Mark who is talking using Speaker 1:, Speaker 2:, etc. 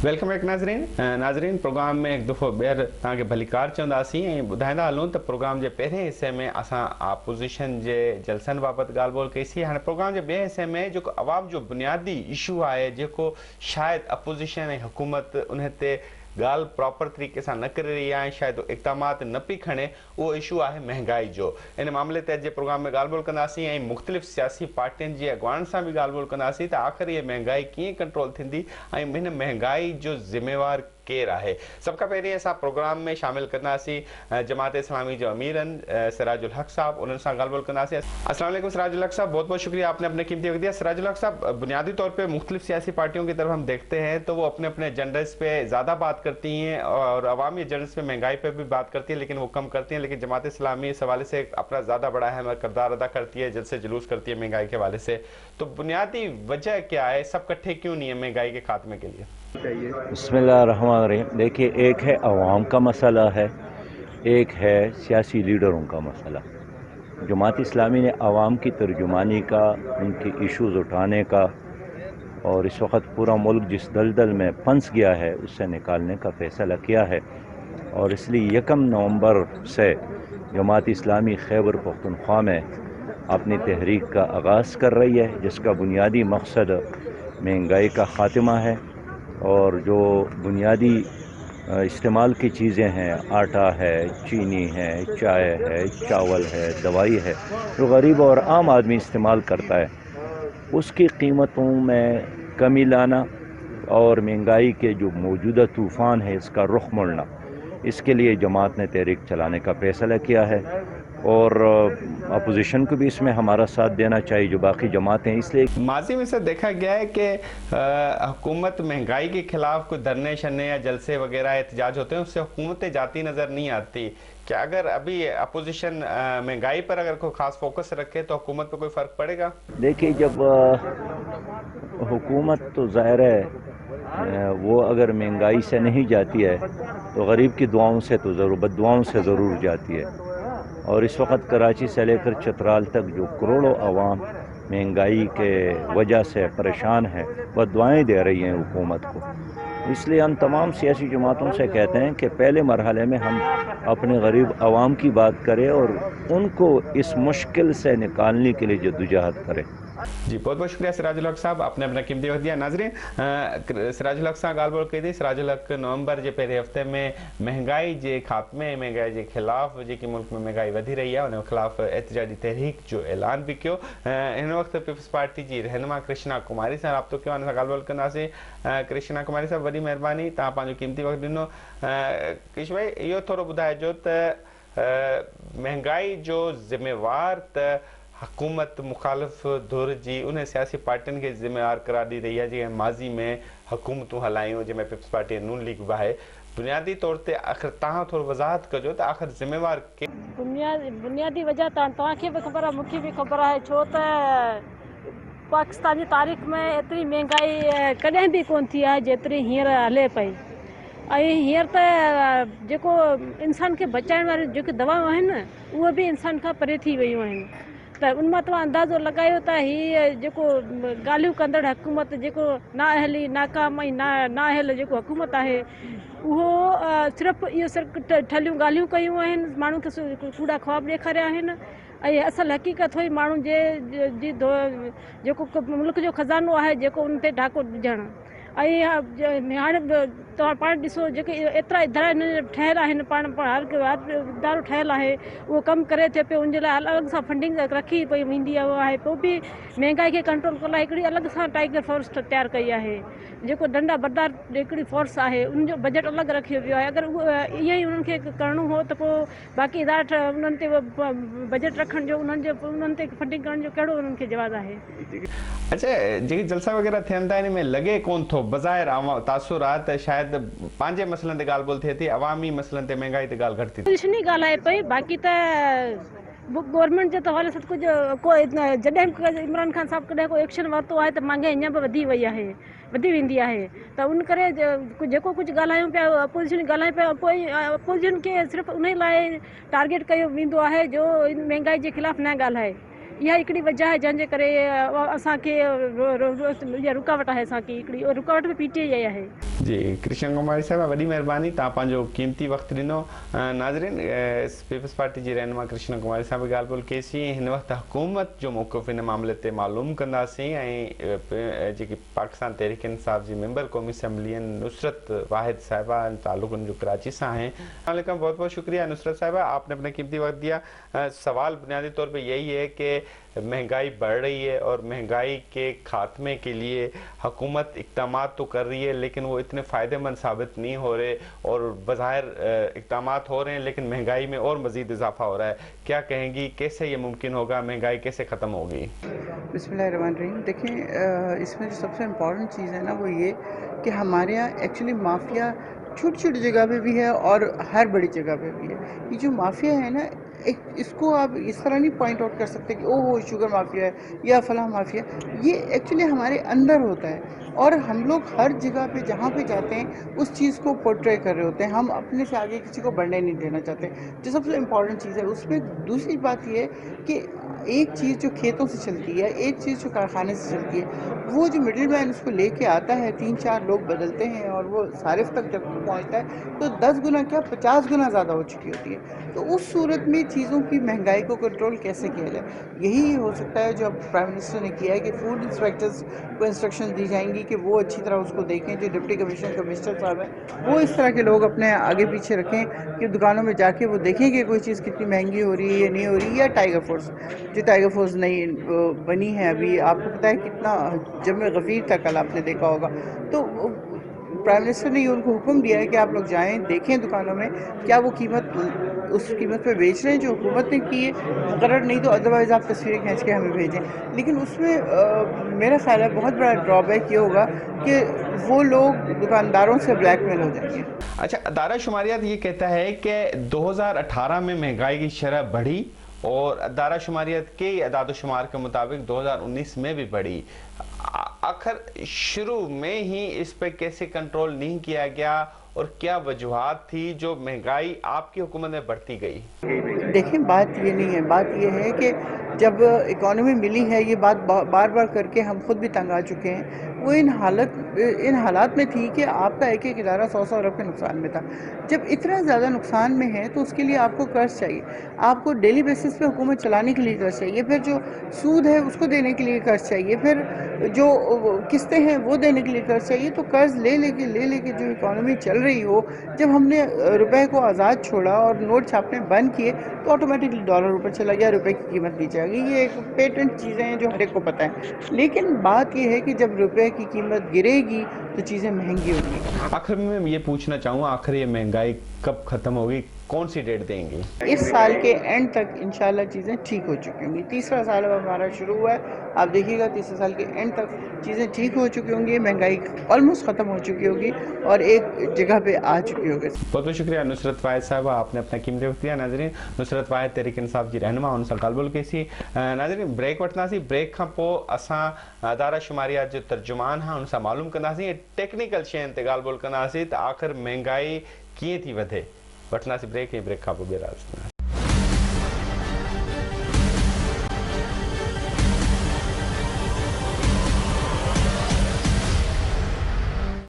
Speaker 1: Welcome back नाज़रीन programme में एक दफ़ो ॿीहर तव्हांखे भलीकार चवंदासीं ऐं ॿुधाईंदा हलूं त प्रोग्राम जे पहिरें हिसे में असां अपोज़िशन जे जलसनि बाबति ॻाल्हि ॿोल कईसीं। हाणे प्रोग्राम जे ॿिए हिसे में जेको अवाम जो बुनियादी इशू आहे जेको शायदि अपोज़िशन ऐं हुकूमत उन ते ॻाल्हि प्रॉपर तरीक़े सां न करे रही आहे, शायदि इक़दामात न पई खणे, उहो इशू आहे महांगाई जो। इन मामले ते अॼु प्रोग्राम में ॻाल्हि ॿोल कंदासीं ऐं मुख़्तलिफ़ सियासी पार्टियुनि जे अॻुवाननि सां बि ॻाल्हि ॿोल कंदासीं त आख़िर इहा महांगाई कीअं कंट्रोल थींदी ऐं हिन महांगाई जो ज़िम्मेवार केरु आहे। सभ खां पहिरीं असां प्रोग्राम में शामिल कंदासीं जमात इस्लामी जो अमीर आहिनि सिराजुल हक़ साहब, उन्हनि सां ॻाल्हि ॿोल कंदासीं। अस्सलाम वालेकुम सिराजुल हक़ साहब, बहुत बहुत शुक्रिया, आपने अपने कीमती वक्त दिया। सिराजुल हक़ साहब, बुनियादी तौर पे मुख्तलिफ सियासी पार्टियों की तरफ हम देखते हैं तो वो अपने अपने एजेंडास पे ज़्यादा बात करती हैं और अवामी एजेंडास पे महंगाई पे भी बात करती है, लेकिन वो कम करती हैं। लेकिन जमात इस्लामी इस हवाले से अपना ज़्यादा बड़ा अहम किरदार अदा करती है, जलसे जुलूस करती है महंगाई के हवाले से। तो बुनियादी वजह क्या है, सब इकट्ठे क्यों नहीं है महंगाई के खात्मे के लिए?
Speaker 2: बिस्मिल्लाहिर्रहमानिर्रहीम। देखिए, एक है अवाम का मसला है, एक है सियासी लीडरों का मसला। जमात इस्लामी ने अवाम की तर्जुमानी का, उनकी इश्यूज़ उठाने का और इस वक्त पूरा मुल्क जिस दलदल में फंस गया है उससे निकालने का फ़ैसला किया है, और इसलिए 1 नवंबर से जमात इस्लामी खैबर पख्तूनख्वा में अपनी तहरीक का आगाज़ कर रही है, जिसका बुनियादी मकसद महंगाई का ख़ात्मा है। और जो बुनियादी इस्तेमाल की चीज़ें हैं, आटा है, चीनी है, चाय है, चावल है, दवाई है, जो गरीब और आम आदमी इस्तेमाल करता है, उसकी कीमतों में कमी लाना और महंगाई के जो मौजूदा तूफ़ान है इसका रुख मोड़ना, इसके लिए जमात ने तहरीक चलाने का फ़ैसला किया है। और अपोजिशन को भी इसमें हमारा साथ देना चाहिए, जो बाकी जमातें। इसलिए
Speaker 1: माजी में से देखा गया है कि हुकूमत महंगाई के खिलाफ कोई धरने शरने या जलसे वगैरह एहतजाज होते हैं, उससे हुकूमतें जाती नज़र नहीं आती। क्या अगर अभी अपोजिशन महंगाई पर अगर कोई ख़ास फोकस रखे तो हुकूमत पर कोई फ़र्क पड़ेगा?
Speaker 2: देखिए, जब हुकूमत तो ज़ाहिर है वो अगर महंगाई से नहीं जाती है तो गरीब की दुआओं से तो ज़रूर, बद्दुआओं से ज़रूर जाती है। और इस वक्त कराची से लेकर चतराल तक जो करोड़ों आवाम महंगाई के वजह से परेशान है, वह दुआएं दे रही हैं हुकूमत को। इसलिए हम तमाम सियासी जमातों से कहते हैं कि पहले मरहले में हम अपने गरीब आवाम की बात करें और उनको इस मुश्किल से निकालने के लिए जद्दोजहद करें।
Speaker 1: जी, बहुत बहुत शुक्रिया सिराजुल हक़ साहब, आपने अपना कीमती वक्त दिया। नाज़रीन, सिराजुल हक़ सां ॻाल्हि ॿोल कई थी। सिराजुल हक़ नवंबर जे पहिरें हफ़्ते में महंगाई जे खात्मे, महंगाई जे ख़िलाफ़ जेकी मुल्क में महंगाई वधी रही आहे उन ख़िलाफ़ एहतजाजी तहरीक जो ऐलान बि कयो। हिन वक़्तु पीपल्स पार्टी जी रहनुमा कृष्णा कुमारी सां राब्तो कयो, हुन सां ॻाल्हि ॿोल कंदासीं। कृष्णा कुमारी साहब, वॾी महिरबानी, तव्हां पंहिंजो क़ीमती वक़्तु ॾिनो। कृष्ण भाई, इहो थोरो ॿुधाइजो त महंगाई जो ज़िम्मेवार त हुकूमत मुखालिफ़ धुर जी उन सियासी पार्टियुनि खे ज़िम्मेवार करार ॾेई रही आहे जीअं माज़ी में हुकूमतूं हलायूं, जंहिंमें पीपल्स पार्टी नून लीग बि आहे। बुनियादी तौर ते आख़िर तव्हां थोरो वज़ाहत कजो त आख़िर ज़िम्मेवार
Speaker 3: बुनियादी वजह तव्हांखे बि ख़बर आहे, मूंखे बि ख़बर आहे, छो त पाकिस्तान जी तारीख़ में एतिरी महांगाई कॾहिं बि कोन थी आहे जेतिरी हींअर हले पई। ऐं हींअर त जेको इंसान खे बचाइण वारियूं जेके दवाऊं आहिनि उहे बि इंसान खां परे थी वियूं आहिनि। त उन मां तव्हां अंदाज़ो लॻायो त हीअ जेको ॻाल्हियूं कंदड़ हुकूमत, जेको नाअहली, नाकाम ऐं नाअहल जेको हुकूमत आहे, उहो सिर्फ़ु इहो ठलियूं ॻाल्हियूं कयूं आहिनि, माण्हू खे कूड़ा ख्वाब ॾेखारिया आहिनि। ऐं असल हक़ीक़त हुई माण्हू जेको मुल्क जो ख़ज़ानो आहे जेको उन ते डाको ॾिजणु। ऐं हाणे तव्हां पाण ॾिसो, जेके एतिरा इदारा ठहियल आहिनि, पाण हर इदारो ठहियलु आहे, उहो कमु करे थो पियो, उनजे लाइ अलॻि सां फंडिंग रखी पई वेंदी आहे। पोइ बि महांगाई खे कंट्रोल करण लाइ हिकिड़ी अलॻि सां टाइगर फोर्स तयारु कई आहे, जेको डंडा बरदार हिकिड़ी फोर्स आहे, उनजो बजट अलॻि रखियो वियो आहे। अगरि ईअं ई उन्हनि खे करिणो हो त पोइ बाक़ी इदारा उन्हनि ते बजट रखण जो, उन्हनि ते फंडिंग करण जो कहिड़ो उन्हनि खे जवाबु आहे?
Speaker 1: अच्छा, जेके जलसा वग़ैरह थियनि था इन में लॻे कोन थो बज़ाहिर तासुर आहे त शायदि पंहिंजे मसइलनि ते ॻाल्हि ॿोल थिए थी, अवामी मसइलनि ते, महंगाई ते ॻाल्हि घटि थी थिए।
Speaker 3: पोज़ीशन ई ॻाल्हाए पई, बाक़ी त गवर्नमेंट जे हवाले सां कुझु जॾहिं इमरान ख़ान साहिबु कॾहिं कोई एक्शन वरितो आहे त महांगाई अञा बि वधी वई आहे, वधी वेंदी आहे। त उन करे जेको कुझु ॻाल्हायूं पिया, अपोज़िशन ॻाल्हायूं पिया, पोइ अपोज़िशन खे सिर्फ़ु उन लाइ टारगेट कयो वेंदो आहे जो इन महांगाई जे ख़िलाफ़ु न ॻाल्हाए। इहा हिकिड़ी वजह आहे जंहिंजे करे असांखे इहा रुकावट आहे असांखे हिकिड़ी रुकावट में PTI आहे।
Speaker 1: जी कृष्ण कुमारी साहब वॾी महिरबानी तव्हां पंहिंजो क़ीमती वक़्तु ॾिनो। नाज़रीन पीपल्स पार्टी जी रहनुमा कृष्ण कुमारी साहब ॻाल्हि ॿोल कईसीं। हिन वक़्तु हुकूमत जो मौक़िफ़ हिन मामले ते मालूम कंदासीं ऐं जेकी पाकिस्तान तहरीक इंसाफ जी मेंबर क़ौमी असम्बली आहिनि नुसरत वाहिद साहिबा ताल्लुक़ उनजो कराची से हैं। वालेकुम, बहुत बहुत शुक्रिया नुसरत साहिबा, आपने अपना कीमती वक्त दिया। सवाल बुनियादी तौर पे यही है कि महंगाई बढ़ रही है और महंगाई के खात्मे के लिए हुकूमत इक़दामात तो कर रही है लेकिन वो इतने फ़ायदेमंद साबित नहीं हो रहे और बज़ाहिर इक़दामात हो रहे हैं लेकिन महंगाई में और मज़ीद इजाफा हो रहा है। क्या कहेंगी, कैसे ये मुमकिन होगा, महंगाई कैसे ख़त्म होगी?
Speaker 4: बिस्मिल्लाहिर्रहमानिर्रहीम। देखिए इसमें जो सबसे इम्पॉर्टेंट चीज़ है ना वो ये कि हमारे यहाँ एक्चुअली माफिया छोटी छोटी जगह पे भी है और हर बड़ी जगह पे भी है। ये जो माफिया है ना, एक इसको आप इस तरह नहीं पॉइंट आउट कर सकते कि ओह शुगर माफिया है या फलां माफिया। ये एक्चुअली हमारे अंदर होता है और हम लोग हर जगह पे जहाँ पे जाते हैं उस चीज़ को पोर्ट्रे कर रहे होते हैं। हम अपने से आगे किसी को बढ़ने नहीं देना चाहते, जो सबसे इम्पॉर्टेंट चीज़ है। उसमें दूसरी बात ये है कि एक चीज़ जो खेतों से चलती है, एक चीज़ जो कारखाने से चलती है, वो जो मिडिल मैन उसको लेके आता है, 3-4 लोग बदलते हैं और वो सारिफ तक जब पहुंचता है तो 10 गुना क्या 50 गुना ज़्यादा हो चुकी होती है। तो उस सूरत में चीज़ों की महंगाई को कंट्रोल कैसे किया जाए, यही हो सकता है जो अब प्राइम मिनिस्टर ने किया है कि फूड इंस्पेक्टर्स को इंस्ट्रक्शन दी जाएंगी कि वो अच्छी तरह उसको देखें। जो डिप्टी कमिश्नर साहब हैं वो इस तरह के लोग अपने आगे पीछे रखें कि दुकानों में जाके वो देखें कि कोई चीज़ कितनी महंगी हो रही है या नहीं हो रही है। या टाइगर फोर्स, जो टाइगर फोर्स नई बनी है अभी, आपको पता है कितना जम गफ़ीर था, कल आपने देखा होगा। तो प्राइम मिनिस्टर ने ये उनको हुक्म दिया है कि आप लोग जाएं, देखें दुकानों में क्या वो कीमत उस कीमत पे बेच रहे हैं जो हुकूमत ने की है, मुकर्रर नहीं तो अदरवाइज़ आप तस्वीरें खींच के हमें भेजें। लेकिन उसमें मेरा ख्याल है बहुत बड़ा ड्रॉबैक ये होगा कि वो लोग दुकानदारों से ब्लैकमेल हो जाएंगे।
Speaker 1: अच्छा, अदारा शुमारियात ये कहता है कि 2018 में महंगाई की शरह बढ़ी और अदारा शुमारियात के अदाद शुमार के मुताबिक 2019 में भी बढ़ी। आखिर शुरू में ही इस पे कैसे कंट्रोल नहीं किया गया और क्या वजूहात थी जो महंगाई आपकी हुकूमत में बढ़ती गई?
Speaker 4: देखें बात ये नहीं है, बात ये है कि जब इकॉनमी मिली है, ये बात बार बार करके हम खुद भी तंग आ चुके हैं। वो इन हालात में थी कि आपका एक एक इदारा 100 अरब के नुकसान में था। जब इतना ज़्यादा नुकसान में है तो उसके लिए आपको कर्ज चाहिए, आपको डेली बेसिस पे हुकूमत चलाने के लिए कर्ज चाहिए, फिर जो सूद है उसको देने के लिए कर्ज चाहिए, फिर जो किस्तें हैं वो देने के लिए कर्ज चाहिए। तो कर्ज ले लेके जो इकॉनमी चल रही हो, जब हमने रुपए को आज़ाद छोड़ा और नोट छापने बंद किए तो ऑटोमेटिकली डॉलर ऊपर चला गया, रुपए की कीमत नीचे आ गई। ये एक पेटेंट चीज़ें हैं जो हर एक को पता है। लेकिन बात ये है कि जब रुपए की कीमत गिरेगी तो चीज़ें महंगी होंगी।
Speaker 1: आखिर में ये पूछना चाहूँगा, आखिर ये महंगाई कब ख़त्म होगी, कौन सी डेट देंगे?
Speaker 4: इस साल के एंड तक इंशाल्लाह चीज़ें ठीक हो चुकी होंगी। तीसरा साल अब हमारा शुरू हुआ है, आप देखिएगा तीसरे साल के एंड तक चीज़ें ठीक हो चुकी होंगी, महंगाई ऑलमोस्ट ख़त्म हो चुकी होगी और एक जगह पे आ चुकी होगी।
Speaker 1: बहुत बहुत शुक्रिया नुसरत वाहिद साहबा, आपने अपना कीमती वक्त दिया। नाज़रीन, नुसरत वाहिद तहरीक इंसाफ जी रहनुमा, उन सां ॻाल्हि कईसीं। नाज़रीन, ब्रेक वठंदासीं, ब्रेक खां पोइ असां अदारा शुमारियात जो तर्जुमान हाँ उन सां मालूम कंदासीं, टेक्निकल शयुनि ते ॻाल्हि ॿोल कंदासीं त आख़िर महंगाई कीअं थी वधे। वठंदासीं ब्रेक, ऐं ब्रेक खां पोइ ॿिया राज़।